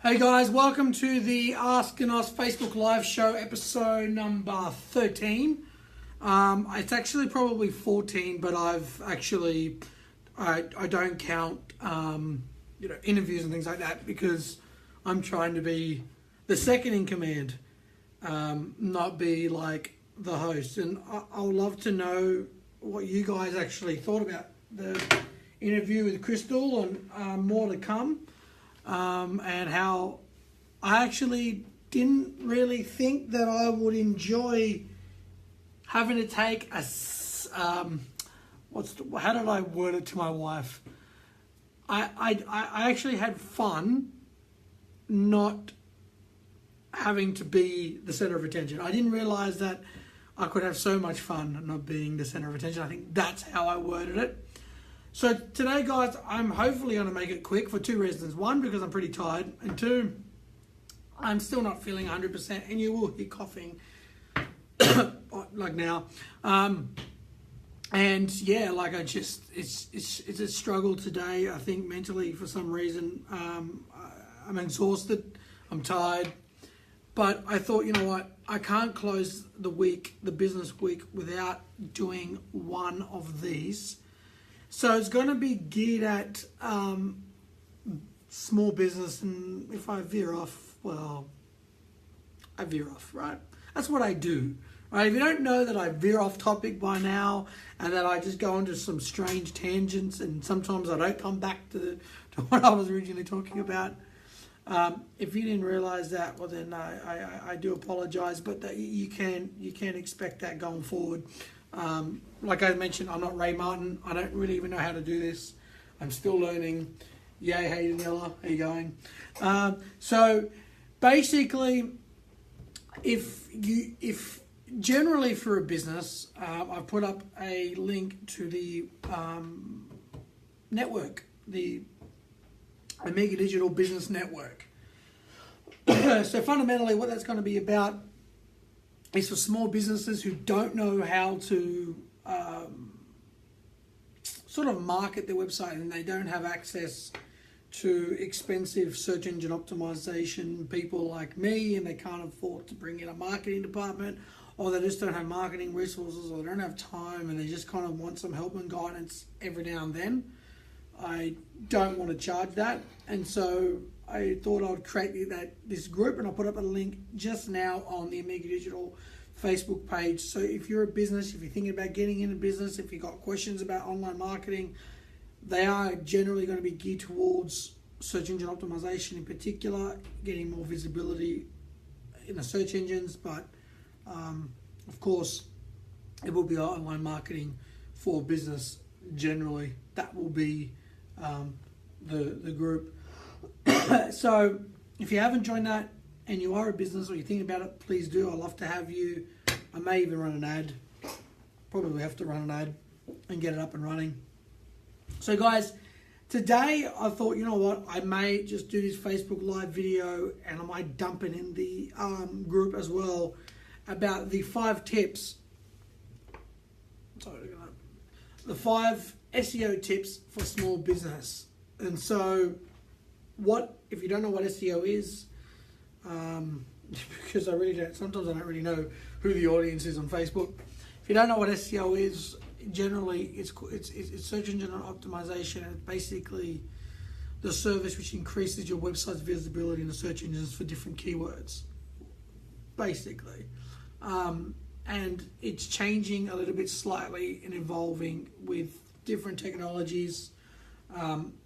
Hey guys, welcome to the Ask and Us Facebook Live show, episode number 13. It's actually probably 14, but I don't count interviews and things like that because I'm trying to be the second in command, not be like the host. And I'll love to know what you guys actually thought about the interview with Crystal and more to come. And how I actually didn't really think that I would enjoy having to take how did I word it to my wife? I actually had fun not having to be the center of attention. I didn't realize that I could have so much fun not being the center of attention. I think that's how I worded it. So today, guys, I'm hopefully going to make it quick for two reasons. One, because I'm pretty tired. And two, I'm still not feeling 100%. And you will hear coughing like now. And yeah, like it's a struggle today. I think mentally for some reason. I'm exhausted. I'm tired. But I thought, you know what? I can't close the business week, without doing one of these. So it's going to be geared at small business, and if I veer off, well, I veer off, right? That's what I do, right? If you don't know that I veer off topic by now, and that I just go into some strange tangents, and sometimes I don't come back to what I was originally talking about. If you didn't realize that, well then I do apologize, but that you can expect that going forward. Like I mentioned, I'm not Ray Martin. I don't really even know how to do this. I'm still learning. Yay, hey Daniela, how you going? So basically, if generally for a business, I've put up a link to the network, the Amiga Digital Business Network. So fundamentally, what that's going to be about is for small businesses who don't know how to sort of market their website, and they don't have access to expensive search engine optimization people like me, and they can't afford to bring in a marketing department, or they just don't have marketing resources, or they don't have time, and they just kind of want some help and guidance every now and then. I don't want to charge that, and so I thought I would create this group, and I'll put up a link just now on the Amiga Digital Facebook page. So if you're a business, if you're thinking about getting into business, if you've got questions about online marketing, they are generally going to be geared towards search engine optimization in particular, getting more visibility in the search engines, but of course it will be online marketing for business generally. That will be the group. So if you haven't joined that and you are a business or you're thinking about it, please do. I'd love to have you. I may even run an ad. Probably have to run an ad and get it up and running. So guys, today I thought, you know what, I may just do this Facebook Live video, and I might dump it in the group as well, about the 5 tips. The 5 SEO tips for small business. And so, if you don't know what SEO is, because sometimes I don't really know who the audience is on Facebook. If you don't know what SEO is, generally it's search engine optimization, and basically the service which increases your website's visibility in the search engines for different keywords, basically. And it's changing a little bit slightly and evolving with different technologies.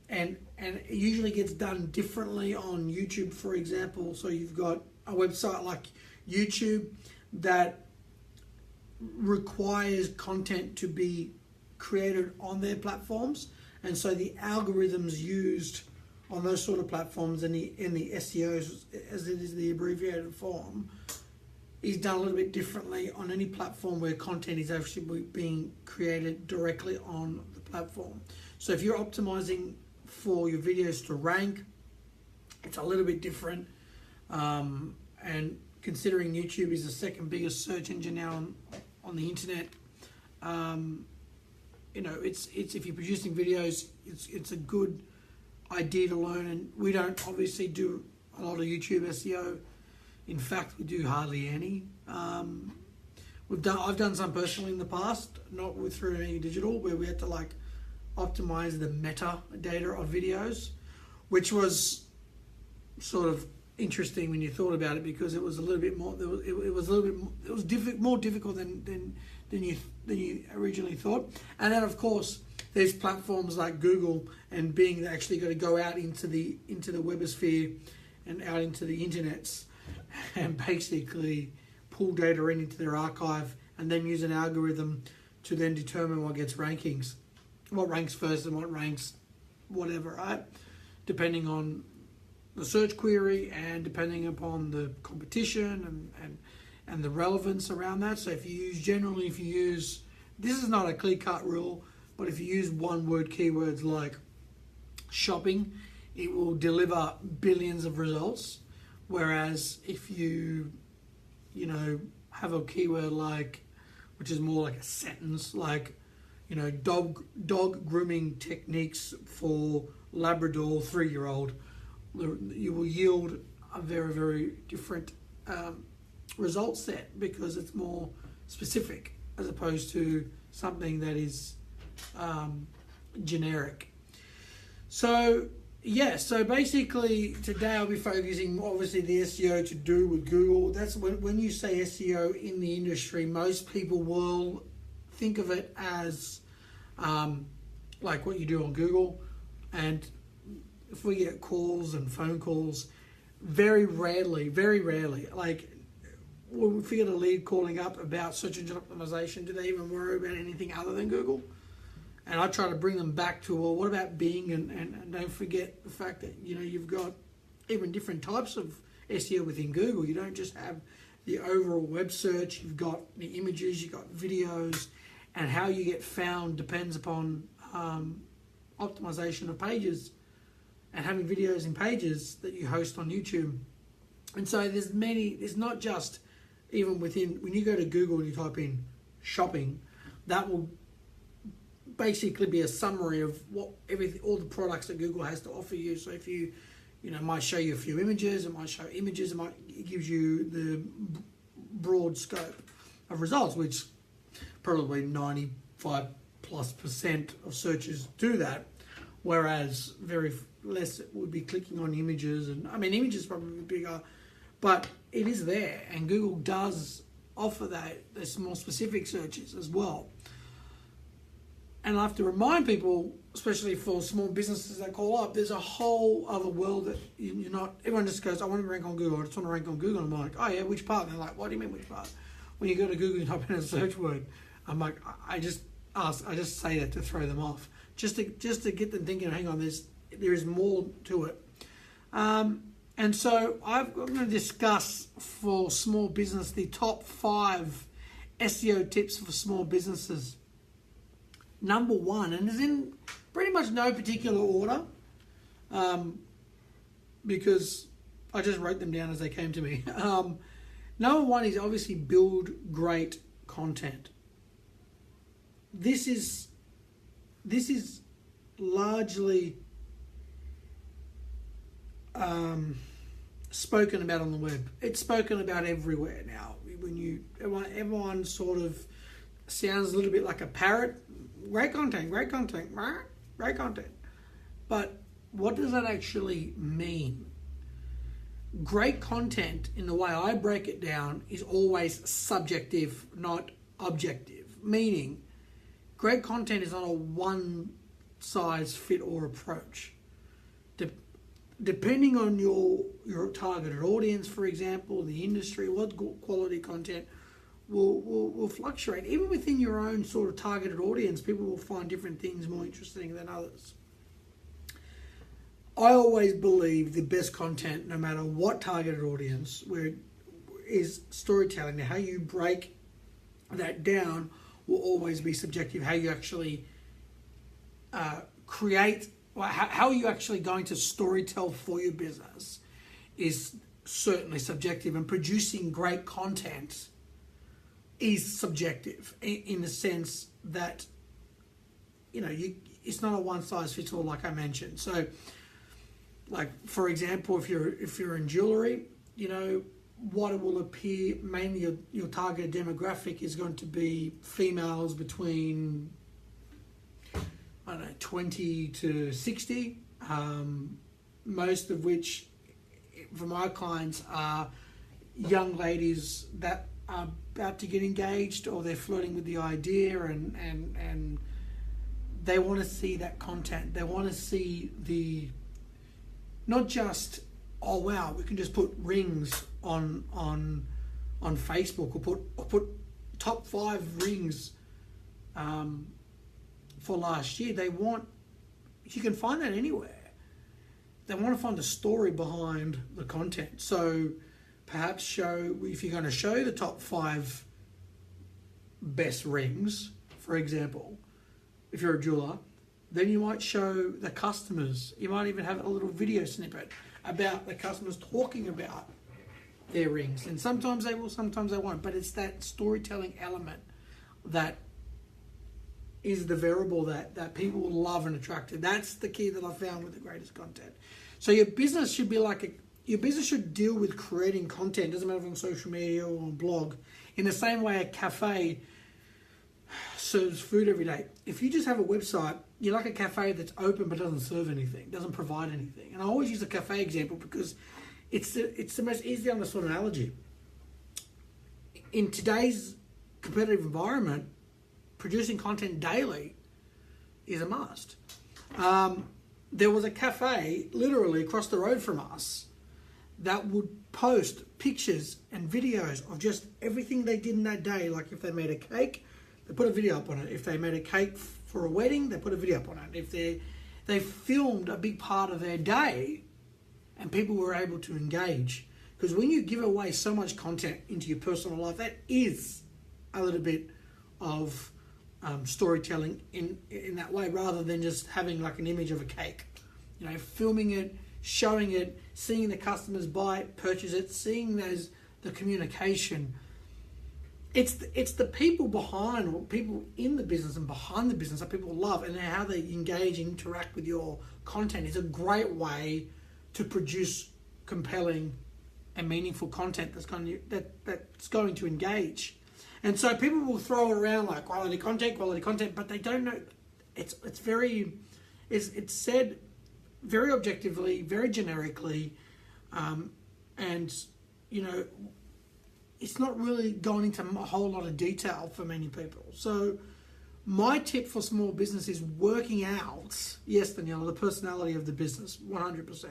And it usually gets done differently on YouTube, for example. So you've got a website like YouTube that requires content to be created on their platforms, and so the algorithms used on those sort of platforms and the SEOs, as it is the abbreviated form, is done a little bit differently on any platform where content is actually being created directly on the platform. So if you're optimizing for your videos to rank, it's a little bit different. And considering YouTube is the second biggest search engine now on the internet, it's if you're producing videos, it's a good idea to learn. And we don't obviously do a lot of YouTube SEO. In fact, we do hardly any. I've done some personally in the past, not through any digital, where we had to like optimize the metadata of videos, which was sort of interesting when you thought about it, because it was a little bit more. More difficult than you originally thought. And then of course there's platforms like Google and Bing that actually got to go out into the webosphere and out into the internets and basically pull data into their archive and then use an algorithm to then determine what gets rankings, what ranks first and what ranks whatever, right? Depending on the search query and depending upon the competition and the relevance around that. So if you use, this is not a clear-cut rule, but if you use one-word keywords like shopping, it will deliver billions of results. Whereas if you have a keyword like, which is more like a sentence, like, dog grooming techniques for Labrador 3-year-old, you will yield a very, very different result set, because it's more specific as opposed to something that is generic. So basically today I'll be focusing obviously the SEO to do with Google. That's when you say SEO in the industry, most people will think of it as like what you do on Google. And if we get calls and phone calls, very rarely, like if we get a lead calling up about search engine optimization, do they even worry about anything other than Google? And I try to bring them back to, well, what about Bing? And don't forget the fact that, you've got even different types of SEO within Google. You don't just have the overall web search. You've got the images, you've got videos, and how you get found depends upon optimization of pages and having videos in pages that you host on YouTube. And so there's not just even within, when you go to Google and you type in shopping, that will basically be a summary of all the products that Google has to offer you. So if it might show you a few images, it gives you the broad scope of results, which probably 95+% of searches do that, whereas very less would be clicking on images. And images probably bigger, but it is there, and Google does offer that. There's more specific searches as well. And I have to remind people, especially for small businesses that call up, there's a whole other world that you're not. Everyone just goes, I want to rank on Google. I just want to rank on Google. And I'm like, oh yeah, which part? And they're like, what do you mean which part? When you go to Google and type in a search word, I'm like, I just say that to throw them off, just to get them thinking, hang on, there is more to it. And so I'm going to discuss for small business the top 5 SEO tips for small businesses. Number 1, and it's in pretty much no particular order, because I just wrote them down as they came to me. Number 1 is obviously build great content. This is largely spoken about on the web. It's spoken about everywhere now. Everyone sort of sounds a little bit like a parrot. Great content. But what does that actually mean? Great content, in the way I break it down, is always subjective, not objective. Meaning, great content is not a one-size-fit-all approach. Depending on your targeted audience, for example, the industry, what quality content will fluctuate. Even within your own sort of targeted audience, people will find different things more interesting than others. I always believe the best content, no matter what targeted audience, is storytelling. Now, how you break that down will always be subjective. How you actually how are you actually going to storytell for your business is certainly subjective, and producing great content is subjective in the sense that it's not a one size fits all, like I mentioned. So like for example, if you're in jewelry, you know, what it will appear, mainly your target demographic is going to be females between, I don't know, 20 to 60, most of which for my clients are young ladies that are about to get engaged, or they're flirting with the idea, and they want to see that content. They want to see the, not just, oh wow, we can just put rings on Facebook, or put top 5 rings for last year. They want, you can find that anywhere. They want to find the story behind the content. So perhaps show, if you're going to show the top 5 best rings, for example, if you're a jeweler, then you might show the customers. You might even have a little video snippet about the customers talking about their rings. And sometimes they will, sometimes they won't. But it's that storytelling element that is the variable that people will love and attract. That's the key that I found with the greatest content. So your business should be like your business should deal with creating content. Doesn't matter if on social media or on blog. In the same way a cafe serves food every day. If you just have a website, you're like a cafe that's open but doesn't serve anything, doesn't provide anything. And I always use a cafe example because it's the most easy to understand analogy. In today's competitive environment, producing content daily is a must. There was a cafe literally across the road from us that would post pictures and videos of just everything they did in that day. Like if they made a cake, they put a video up on it. If they made a cake for a wedding, they put a video up on it. If they filmed a big part of their day, and people were able to engage. Because when you give away so much content into your personal life, that is a little bit of storytelling in that way, rather than just having like an image of a cake. You know, filming it, showing it, seeing the customers buy it, purchase it, seeing the communication. It's the people behind, or people in the business and behind the business that people love, and how they engage and interact with your content is a great way to produce compelling and meaningful content that's going to engage. And so people will throw around like quality content, but they don't know. It's said very objectively, very generically, and you know, it's not really going into a whole lot of detail for many people. So my tip for small business is working out, yes, Daniela, the personality of the business, 100%.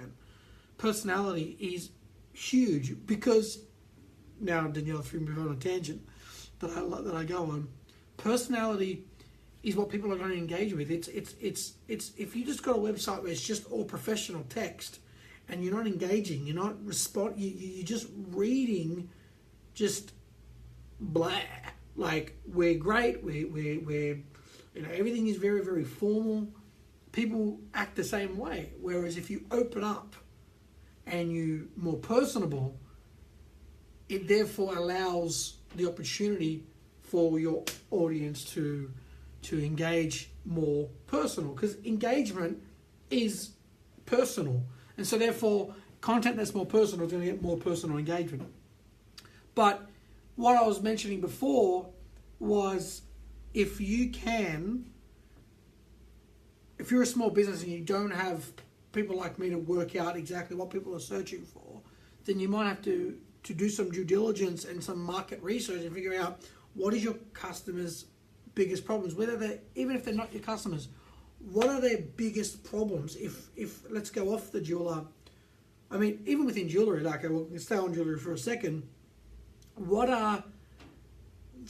Personality is huge, because now Daniela threw me on a tangent that I go on. Personality is what people are going to engage with. It's if you just got a website where it's just all professional text and you're not engaging, you're not you're just reading, just blah. Like, we're great, we're you know, everything is very, very formal. People act the same way. Whereas if you open up and you're more personable, it therefore allows the opportunity for your audience to engage more personal, because engagement is personal, and so therefore content that's more personal is going to get more personal engagement. But what I was mentioning before was, if you're a small business and you don't have people like me to work out exactly what people are searching for, then you might have to do some due diligence and some market research and figure out what is your customers' biggest problems. Even if they're not your customers, what are their biggest problems? If let's go off the jeweler. I mean, even within jewelry, like, we'll stay on jewelry for a second. What are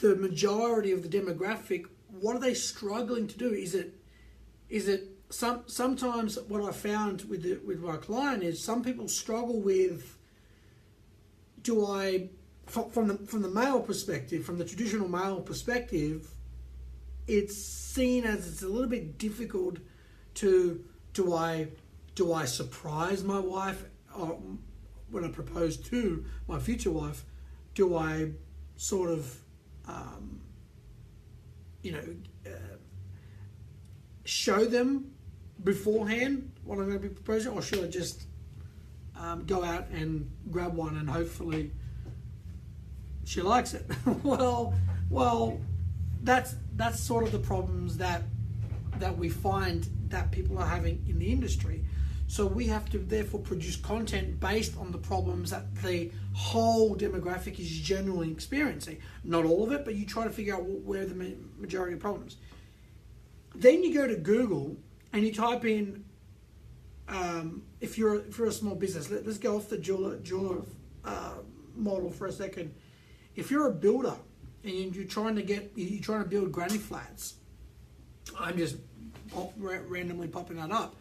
the majority of the demographic? What are they struggling to do? Is it sometimes what I found with my client is some people struggle with, from the male perspective, from the traditional male perspective, it's seen as it's a little bit difficult to, do I surprise my wife, or when I propose to my future wife, do I sort of, show them beforehand what I'm going to be proposing, or should I just go out and grab one and hopefully she likes it. well, that's sort of the problems that we find that people are having in the industry. So we have to therefore produce content based on the problems that the whole demographic is generally experiencing. Not all of it, but you try to figure out where the majority of problems. Then you go to Google and you type in, if you're a small business, let's go off the jeweler model for a second. If you're a builder and you're trying to build granny flats, I'm just randomly popping that up.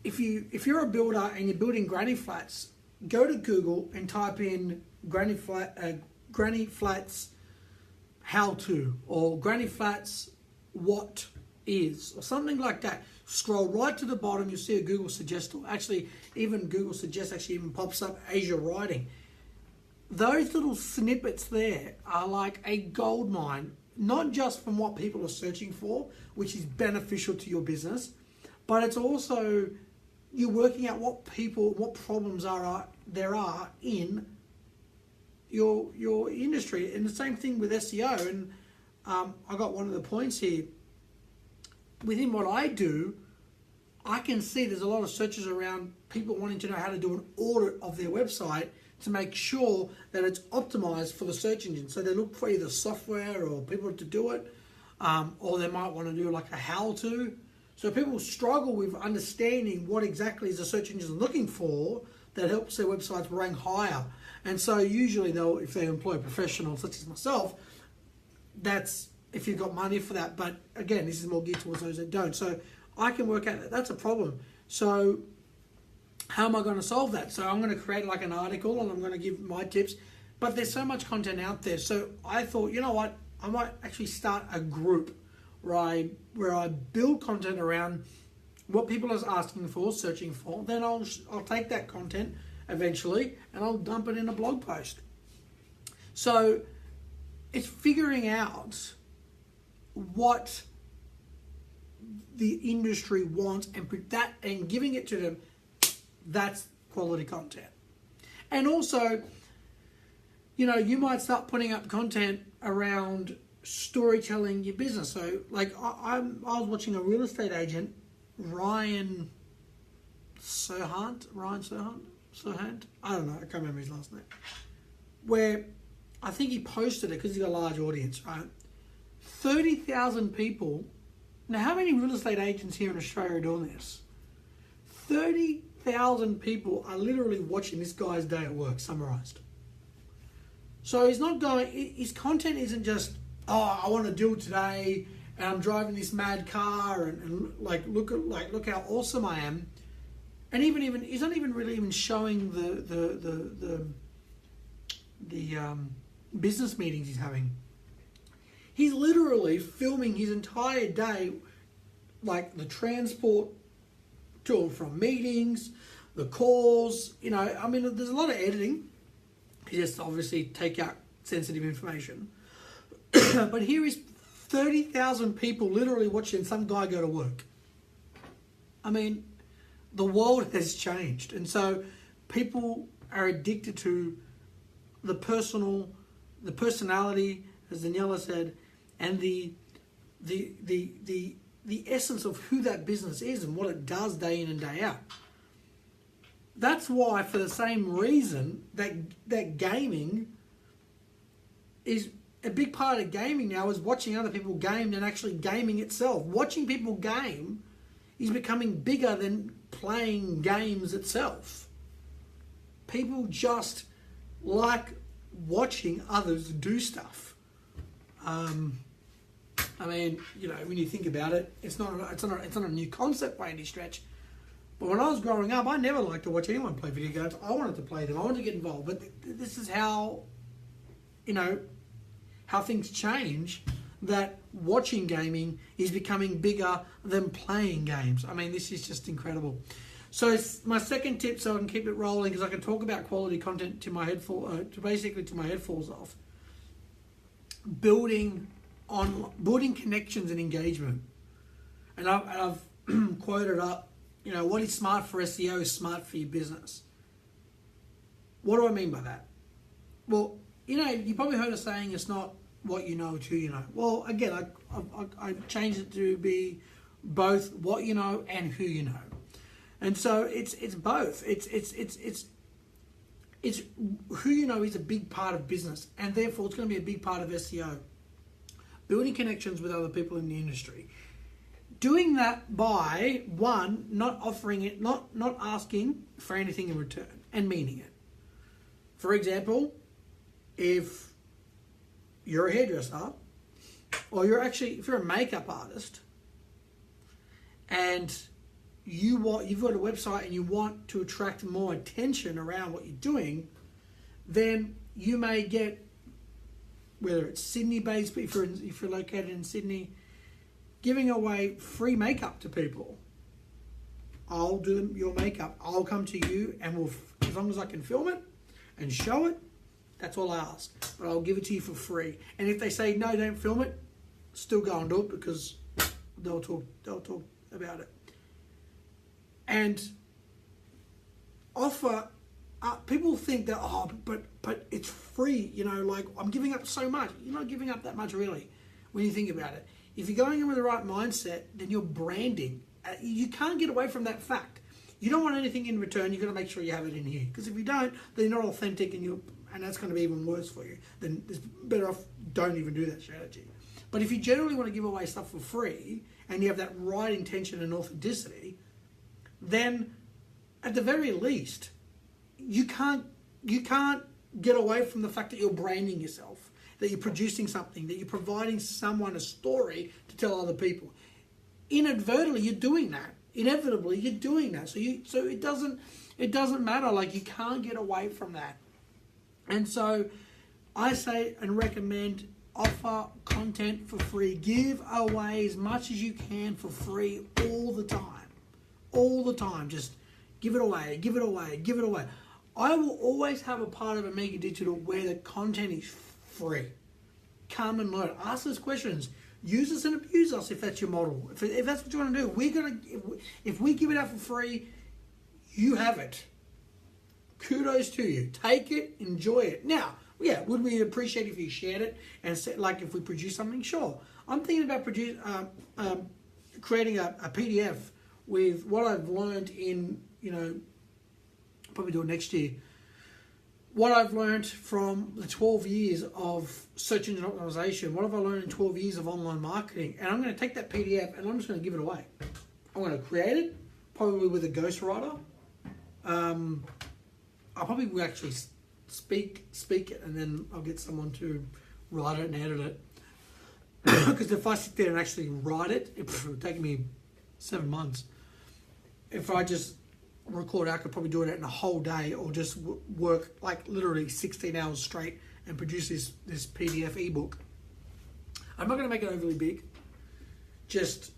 If you're a builder and you're building granny flats, go to Google and type in granny flats how to, or granny flats what is, or something like that. Scroll right to the bottom, you'll see a Google Suggest tool. Actually, even Google Suggest actually even pops up as you're writing. Those little snippets there are like a gold mine, not just from what people are searching for, which is beneficial to your business, but it's also you're working out what problems there are in your industry. And the same thing with SEO. And I got one of the points here. Within what I do, I can see there's a lot of searches around people wanting to know how to do an audit of their website to make sure that it's optimized for the search engine. So they look for either software or people to do it, or they might want to do like a how-to. So people struggle with understanding what exactly is the search engine looking for that helps their websites rank higher. And so usually if they employ a professional such as myself, that's if you've got money for that. But again, this is more geared towards those that don't. So I can work out that that's a problem. So how am I going to solve that? So I'm going to create like an article and I'm going to give my tips. But there's so much content out there. So I thought, you know what? I might actually start a group where I build content around what people are asking for, searching for. Then I'll take that content eventually and I'll dump it in a blog post. So it's figuring out what the industry wants and giving it to them. That's quality content. And also, you might start putting up content around storytelling your business. So like I was watching a real estate agent, Ryan Serhant, I don't know, I can't remember his last name, where I think he posted it because he's got a large audience, right? 30,000 people. Now, how many real estate agents here in Australia are doing this? 30,000 people are literally watching this guy's day at work summarized. So his content isn't just, I want to do it today and I'm driving this mad car and look how awesome I am. And even he's not even really even showing the business meetings he's having. He's literally filming his entire day, like the transport to and from meetings, the calls. There's a lot of editing. He just obviously take out sensitive information. But here is 30,000 people literally watching some guy go to work. The world has changed. And so people are addicted to the personality, as Daniela said, and the essence of who that business is and what it does day in and day out. That's why, for the same reason, that gaming is a big part of gaming now is watching other people game than actually gaming itself. Watching people game is becoming bigger than playing games itself. People just like watching others do stuff. When you think about it, it's not a new concept by any stretch. But when I was growing up, I never liked to watch anyone play video games. I wanted to play them. I wanted to get involved. But this is how things change, that watching gaming is becoming bigger than playing games. This is just incredible. So my second tip, so I can keep it rolling, because I can talk about quality content to my head falls off. Building connections and engagement. And I've quoted up what is smart for SEO is smart for your business. What do I mean by that? Well, you probably heard a saying, it's not what you know, it's who you know. Well, again, I changed it to be both what you know and who you know. And so it's both. It's who you know is a big part of business, and therefore it's going to be a big part of SEO. Building connections with other people in the industry. Doing that by, one, not offering it, not asking for anything in return and meaning it. For example, if you're a hairdresser, or if you're a makeup artist, and you've got a website and you want to attract more attention around what you're doing, then you may get, whether it's Sydney-based, if you're located in Sydney, giving away free makeup to people. I'll do your makeup. I'll come to you, and as long as I can film it and show it, that's all I ask. But I'll give it to you for free. And if they say no, don't film it, still go and do it, because they'll talk about it. And offer. People think that, but it's free. Like, I'm giving up so much. You're not giving up that much, really, when you think about it. If you're going in with the right mindset, then you're branding. You can't get away from that fact. You don't want anything in return. You've got to make sure you have it in here. Because if you don't, then you're not authentic, and that's going to be even worse for you. Then it's better off don't even do that strategy. But if you generally want to give away stuff for free, and you have that right intention and authenticity, then at the very least, you can't get away from the fact that you're branding yourself, that you're producing something, that you're providing someone a story to tell other people. Inadvertently, you're doing that. Inevitably, you're doing that. So it doesn't matter. Like, you can't get away from that. And so I say and recommend, offer content for free. Give away as much as you can for free all the time. All the time. Just give it away, give it away, give it away. I will always have a part of Amiga Digital where the content is free. Come and learn. Ask us questions. Use us and abuse us if that's your model. If that's what you want to do. If we give it out for free, you have it. Kudos to you. Take it, enjoy it. Now, would we appreciate if you shared it and said, like, if we produce something? Sure. I'm thinking about creating a PDF with what I've learned in, probably do it next year. What I've learned from the 12 years of search engine optimization, what have I learned in 12 years of online marketing? And I'm going to take that PDF and I'm just going to give it away. I'm going to create it, probably with a ghostwriter. I'll probably will actually speak it, and then I'll get someone to write it and edit it. Because if I sit there and actually write it, it would take me 7 months. If I just record it, I could probably do it in a whole day, or just work like literally 16 hours straight and produce this PDF ebook. I'm not going to make it overly big. Just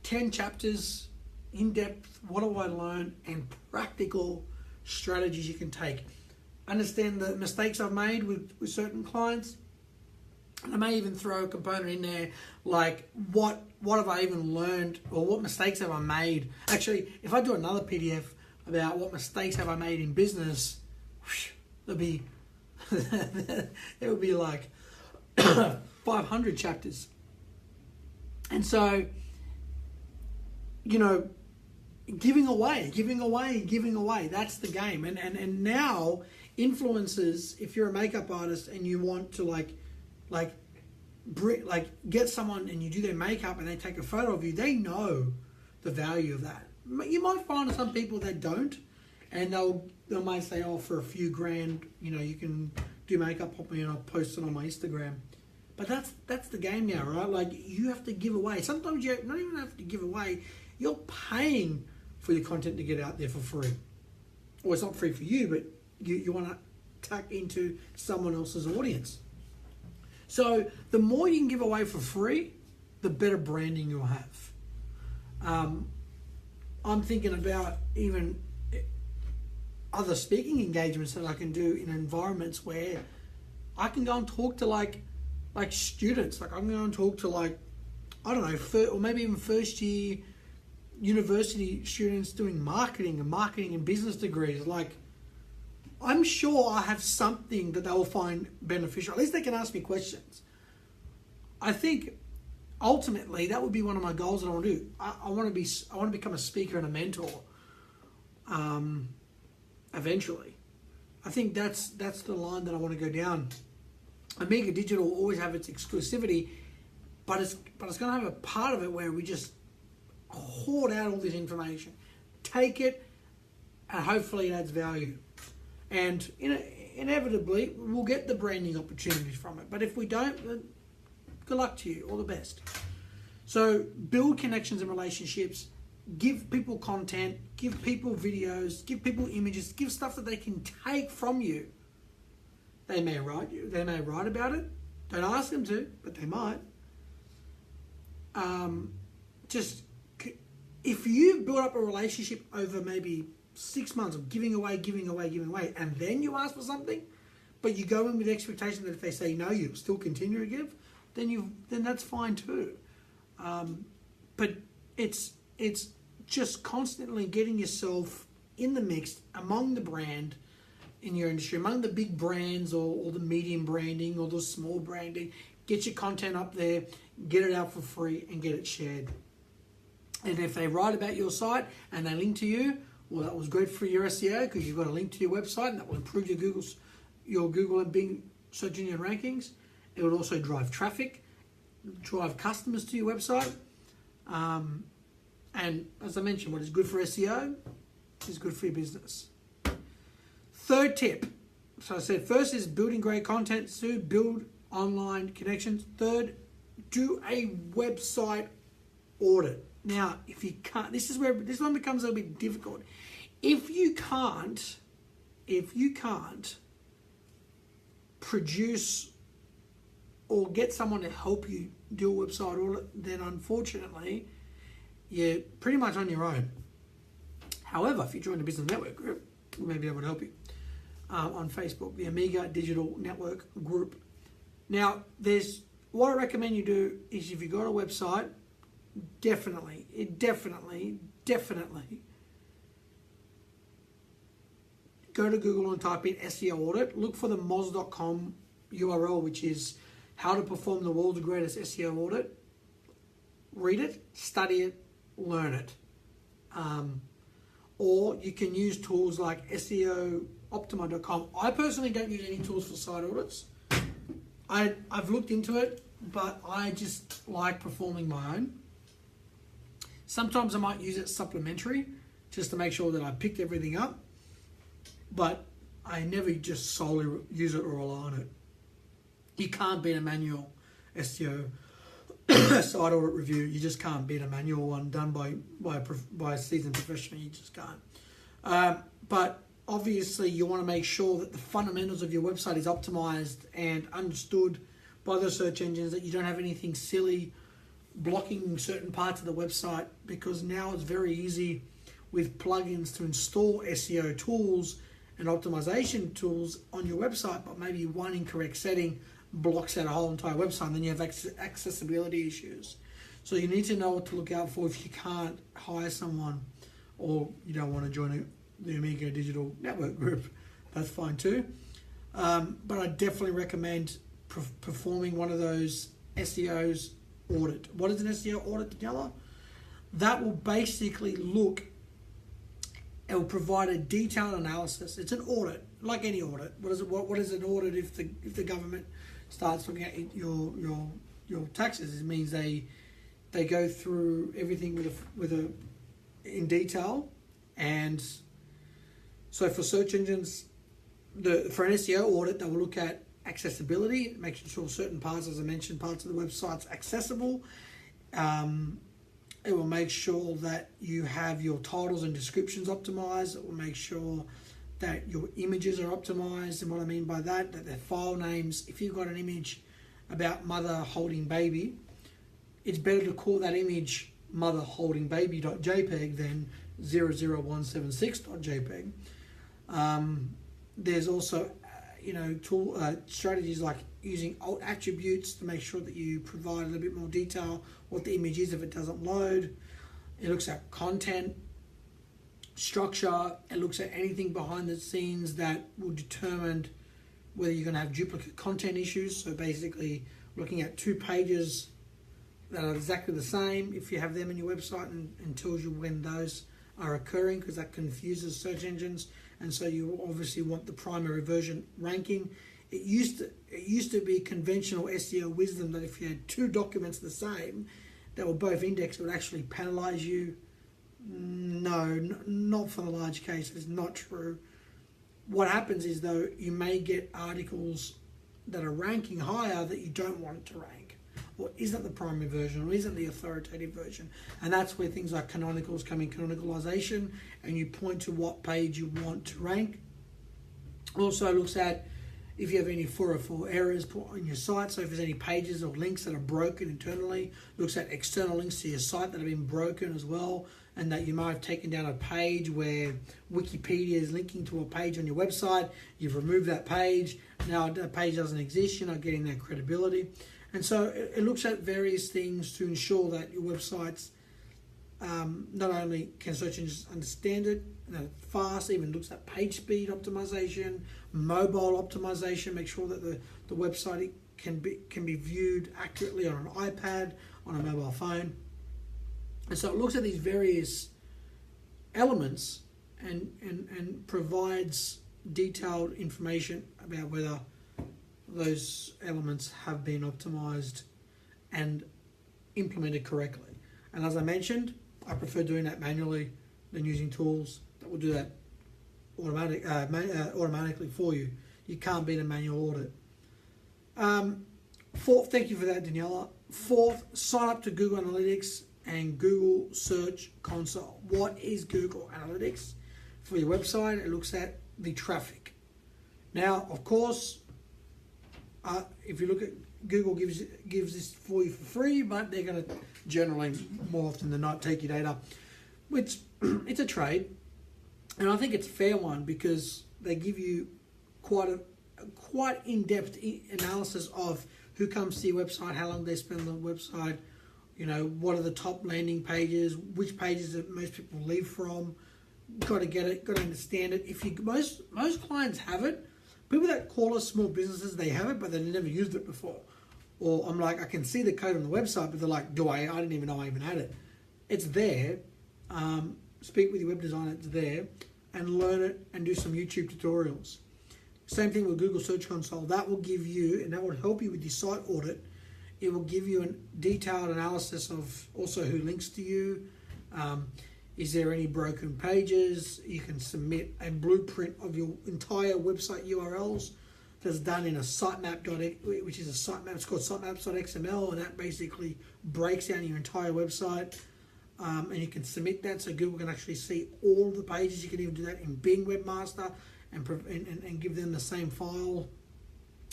10 chapters, in depth, what have I learned, and practical strategies you can take. Understand the mistakes I've made with certain clients. And I may even throw a component in there like what have I even learned, or what mistakes have I made. Actually, if I do another PDF about what mistakes have I made in business, it would be like 500 chapters. And so, giving away, that's the game. And now influencers, if you're a makeup artist and you want to like get someone and you do their makeup and they take a photo of you, they know the value of that. You might find some people that don't, and they might say, oh, for a few grand, you can do makeup, pop me and I'll post it on my Instagram. But that's the game now, right? Like, you have to give away. Sometimes you don't even have to give away. You're paying for your content to get out there for free. Or it's not free for you, but you want to tap into someone else's audience. So the more you can give away for free, the better branding you'll have. I'm thinking about even other speaking engagements that I can do in environments where I can go and talk to like students. Like, I'm going to talk to or maybe even first year university students doing marketing and business degrees. Like, I'm sure I have something that they will find beneficial. At least they can ask me questions. I think ultimately that would be one of my goals that I want to do. I want to become a speaker and a mentor. Eventually, I think that's the line that I want to go down. Amiga Digital will always have its exclusivity, but it's going to have a part of it where we just hoard out all this information, take it, and hopefully it adds value. And inevitably, we'll get the branding opportunities from it. But if we don't, then good luck to you. All the best. So build connections and relationships. Give people content. Give people videos. Give people images. Give stuff that they can take from you. They may write about it. Don't ask them to, but they might. Just if you build up a relationship over maybe 6 months of giving away, and then you ask for something, but you go in with the expectation that if they say no, you'll still continue to give, then that's fine too. But it's just constantly getting yourself in the mix among the brand in your industry, among the big brands or the medium branding or the small branding. Get your content up there, get it out for free, and get it shared. And if they write about your site and they link to you, well, that was great for your SEO because you've got a link to your website, and that will improve your Google and Bing search engine rankings. It would also drive traffic, drive customers to your website. And as I mentioned, what is good for SEO is good for your business. Third tip. So I said first is building great content. Two, build online connections. Third, do a website audit. Now, if you can't, this one becomes a little bit difficult. If you can't produce or get someone to help you do a website audit, then unfortunately, you're pretty much on your own. However, if you join the business network group, we may be able to help you on Facebook, the Amiga Digital Network group. Now, what I recommend you do is if you've got a website, definitely go to Google and type in SEO audit. Look for the moz.com URL, which is how to perform the world's greatest SEO audit. Read it, study it, learn it. Or you can use tools like SEOoptimize.com. I personally don't use any tools for site audits. I've looked into it, but I just like performing my own. Sometimes I might use it supplementary just to make sure that I picked everything up, but I never just solely use it or rely on it. You can't beat a manual SEO site audit review. You just can't beat a manual one done by a seasoned professional. You just can't. But obviously, you want to make sure that the fundamentals of your website is optimized and understood by the search engines, that you don't have anything silly blocking certain parts of the website, because now it's very easy with plugins to install SEO tools and optimization tools on your website, but maybe one incorrect setting blocks out a whole entire website, and then you have accessibility issues. So you need to know what to look out for if you can't hire someone or you don't want to join the Amiga Digital Network group. That's fine too. But I definitely recommend performing one of those SEOs audit. What is an SEO audit, Daniela? That will basically it will provide a detailed analysis. It's an audit, like any audit. What is an audit if the government starts looking at your taxes? It means they go through everything in detail. And so for search engines, for an SEO audit, they will look at accessibility, making sure certain parts, as I mentioned, parts of the website's accessible. It will make sure that you have your titles and descriptions optimized. It will make sure that your images are optimized. And what I mean by that their file names, if you've got an image about mother holding baby, it's better to call that image mother holding baby.jpg than 00176.jpg. There's also strategies like using alt attributes to make sure that you provide a little bit more detail what the image is if it doesn't load. It looks at content, structure. It looks at anything behind the scenes that will determine whether you're going to have duplicate content issues. So basically looking at 2 pages that are exactly the same, if you have them in your website, and tells you when those are occurring, because that confuses search engines. And so you obviously want the primary version ranking. It used to be conventional SEO wisdom that if you had 2 documents the same that were both indexed, it would actually penalize you. No, not for the large cases. It's not true. What happens is, though, you may get articles that are ranking higher that you don't want it to rank, or isn't the primary version, or isn't the authoritative version. And that's where things like canonicals come in, canonicalization, and you point to what page you want to rank. Also looks at if you have any 404 errors on your site, so if there's any pages or links that are broken internally. Looks at external links to your site that have been broken as well, and that you might have taken down a page where Wikipedia is linking to a page on your website. You've removed that page. Now that page doesn't exist. You're not getting that credibility. And so it looks at various things to ensure that your websites not only can search engines understand it, fast, even looks at page speed optimization, mobile optimization, make sure that the website can be viewed accurately on an iPad, on a mobile phone. And so it looks at these various elements and provides detailed information about whether those elements have been optimized and implemented correctly. And as I mentioned, I prefer doing that manually than using tools that will do that automatically for you. You can't beat a manual audit. Fourth, thank you for that, Daniela. Fourth, sign up to Google Analytics and Google Search Console. What is Google Analytics? For your website, it looks at the traffic. Now, of course, if you look at Google gives this for you for free, but they're going to generally, more often than not, take your data, which it's a trade. And I think it's a fair one because they give you quite in-depth analysis of who comes to your website, how long they spend on the website, what are the top landing pages, which pages that most people leave from. Got to get it, got to understand it. If you most clients have it. People that call us small businesses, they have it, but they've never used it before. Or I'm like, I can see the code on the website, but they're like, I didn't even know I even had it. It's there. Speak with your web designer, it's there. And learn it and do some YouTube tutorials. Same thing with Google Search Console. That will give you, and that will help you with your site audit. It will give you a detailed analysis of also who links to you. Is there any broken pages? You can submit a blueprint of your entire website URLs that's done in a sitemap, which is a sitemap. It's called sitemaps.xml, and that basically breaks down your entire website. And you can submit that so Google can actually see all of the pages. You can even do that in Bing Webmaster and give them the same file.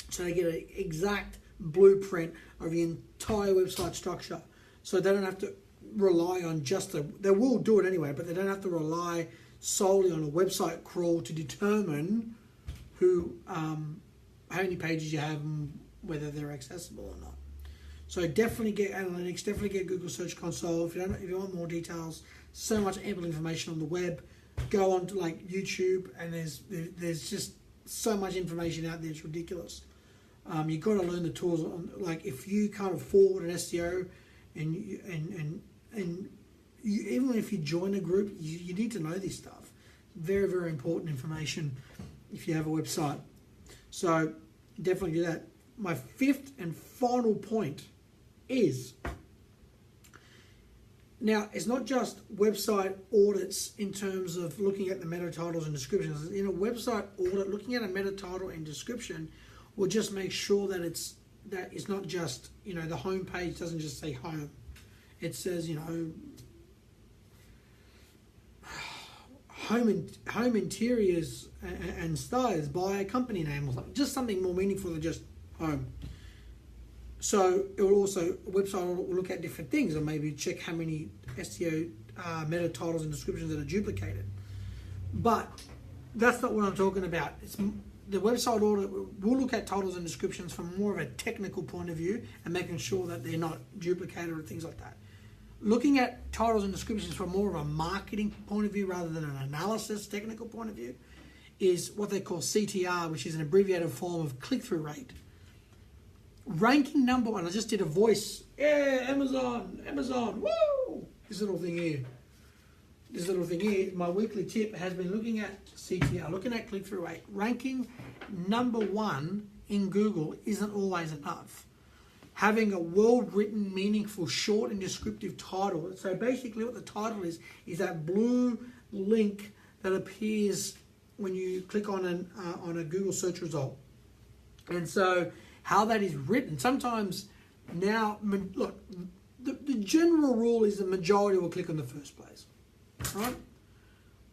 So they get an exact blueprint of the entire website structure. So they don't have to rely on they will do it anyway, but they don't have to rely solely on a website crawl to determine how many pages you have and whether they're accessible or not. So definitely get analytics, definitely get Google Search Console. If you want more details, so much ample information on the web. Go on to like YouTube, and there's just so much information out there. It's ridiculous. You've got to learn the tools. Like if you can't afford an SEO, and even if you join a group, you need to know this stuff. Very, very important information if you have a website. So definitely do that. My fifth and final point is, now it's not just website audits in terms of looking at the meta titles and descriptions. In a website audit, looking at a meta title and description will just make sure that it's not just, the home page doesn't just say home. It says, home interiors and styles by a company name or something. Just something more meaningful than just home. So it will also, a website will look at different things and maybe check how many SEO meta titles and descriptions that are duplicated. But that's not what I'm talking about. The website audit will look at titles and descriptions from more of a technical point of view and making sure that they're not duplicated or things like that. looking at titles and descriptions from more of a marketing point of view rather than an analysis, technical point of view, is what they call CTR, which is an abbreviated form of click-through rate. Ranking number one, I just did a voice, yeah, Amazon, woo! This little thing here, my weekly tip has been looking at CTR, looking at click-through rate. Ranking number one in Google isn't always enough. Having a well-written, meaningful, short and descriptive title. So basically what the title is that blue link that appears when you click on a Google search result. And so how that is written, sometimes now, look, the general rule is the majority will click on the first place, right?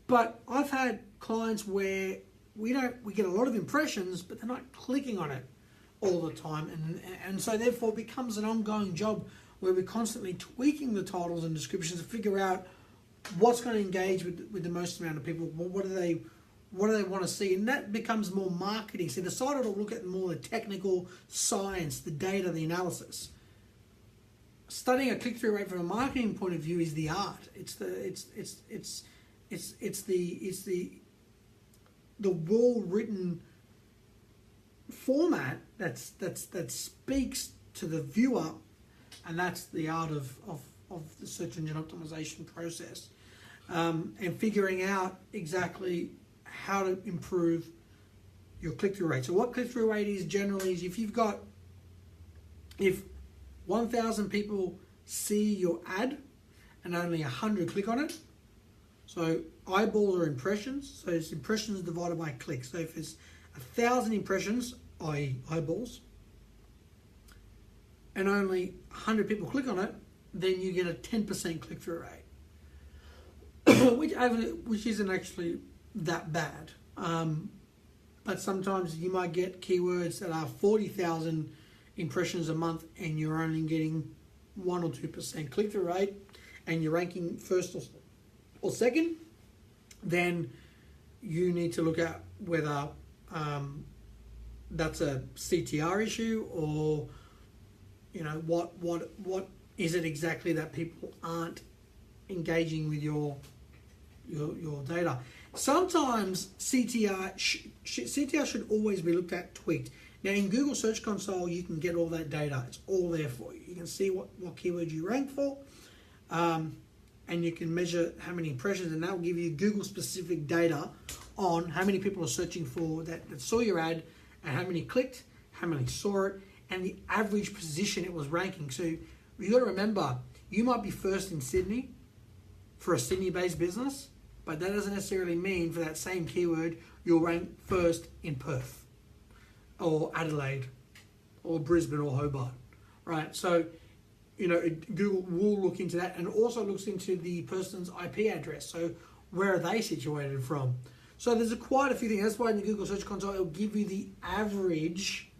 But I've had clients where we get a lot of impressions, but they're not clicking on it all the time, and so therefore it becomes an ongoing job where we're constantly tweaking the titles and descriptions to figure out what's going to engage with the most amount of people. What do they want to see? And that becomes more marketing. So the site will look at more the technical science, the data, the analysis. Studying a click-through rate from a marketing point of view is the art. It's the well-written format that speaks to the viewer, and that's the art of the search engine optimization process, and figuring out exactly how to improve your click-through rate. So what click-through rate is generally is if 1,000 people see your ad and only 100 click on it. So eyeballs are impressions, so it's impressions divided by clicks. So if it's 1,000 impressions, i.e. eyeballs, and only 100 people click on it, then you get a 10% click-through rate, which isn't actually that bad. But sometimes you might get keywords that are 40,000 impressions a month and you're only getting 1 or 2% click-through rate, and you're ranking first or second, then you need to look at whether that's a CTR issue, or what is it exactly that people aren't engaging with your data. Sometimes CTR should always be looked at, tweaked. Now in Google Search Console, you can get all that data. It's all there for you. You can see what keywords you rank for, and you can measure how many impressions, and that will give you Google specific data on how many people are searching for that saw your ad, and how many clicked, how many saw it, and the average position it was ranking. So you got to remember, you might be first in Sydney for a Sydney-based business, but that doesn't necessarily mean for that same keyword you'll rank first in Perth or Adelaide or Brisbane or Hobart, right? So, Google will look into that, and also looks into the person's IP address. So where are they situated from? So there's quite a few things. That's why in the Google Search Console, it'll give you the average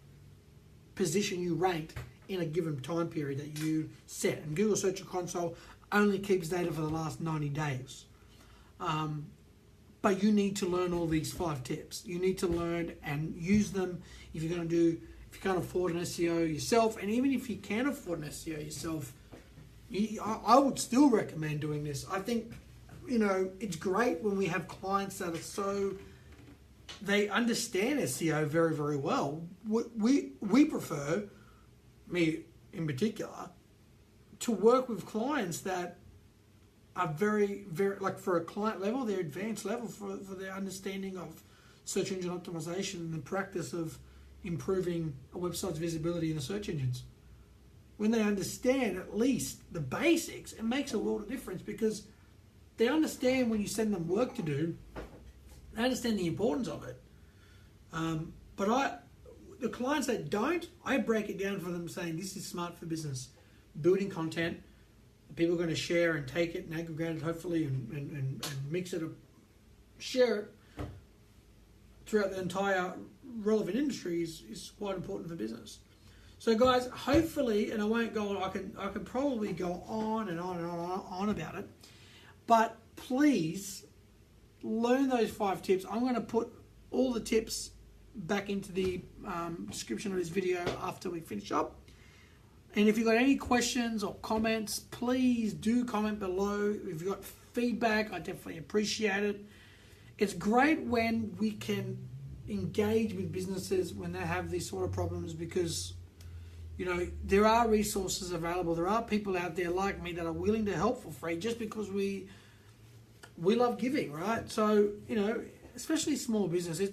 position you ranked in a given time period that you set. And Google Search Console only keeps data for the last 90 days. But you need to learn all these 5 tips. You need to learn and use them if you can't afford an SEO yourself. And even if you can afford an SEO yourself, I would still recommend doing this. I think, it's great when we have clients that are they understand SEO very, very well. We prefer, me in particular, to work with clients that are very, very, like for a client level, their advanced level for their understanding of search engine optimization and the practice of improving a website's visibility in the search engines. When they understand at least the basics, it makes a world of difference, because they understand when you send them work to do, they understand the importance of it. But the clients that don't, I break it down for them saying this is smart for business. Building content, people are going to share and take it and aggregate it hopefully and mix it, share it throughout the entire relevant industry is quite important for business. So guys, hopefully, and I won't go on, I can probably go on and on and on about it, but please learn those 5 tips. I'm going to put all the tips back into the description of this video after we finish up. And if you've got any questions or comments, please do comment below. If you've got feedback, I definitely appreciate it. It's great when we can engage with businesses when they have these sort of problems, because there are resources available. There are people out there like me that are willing to help for free, just because we love giving, right? So especially small businesses,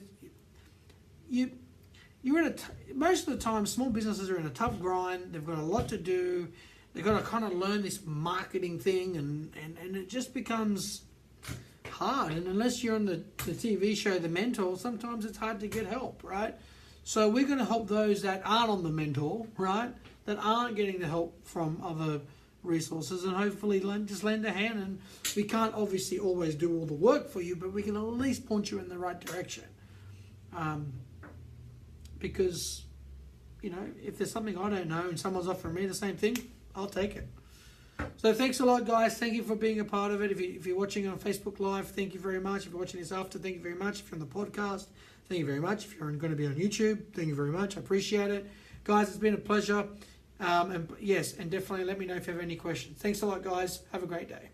most of the time small businesses are in a tough grind. They've got a lot to do. They've got to kind of learn this marketing thing, and it just becomes hard. And unless you're on the TV show The Mentor, sometimes it's hard to get help, right? So we're going to help those that aren't on The Mentor, right? That aren't getting the help from other resources, and hopefully just lend a hand. And we can't obviously always do all the work for you, but we can at least point you in the right direction. Because, if there's something I don't know and someone's offering me the same thing, I'll take it. So thanks a lot, guys. Thank you for being a part of it. If you're watching on Facebook Live, thank you very much. If you're watching this after, thank you very much. If you're on the podcast, thank you very much. If you're going to be on YouTube, thank you very much. I appreciate it. Guys, it's been a pleasure. And definitely let me know if you have any questions. Thanks a lot, guys. Have a great day.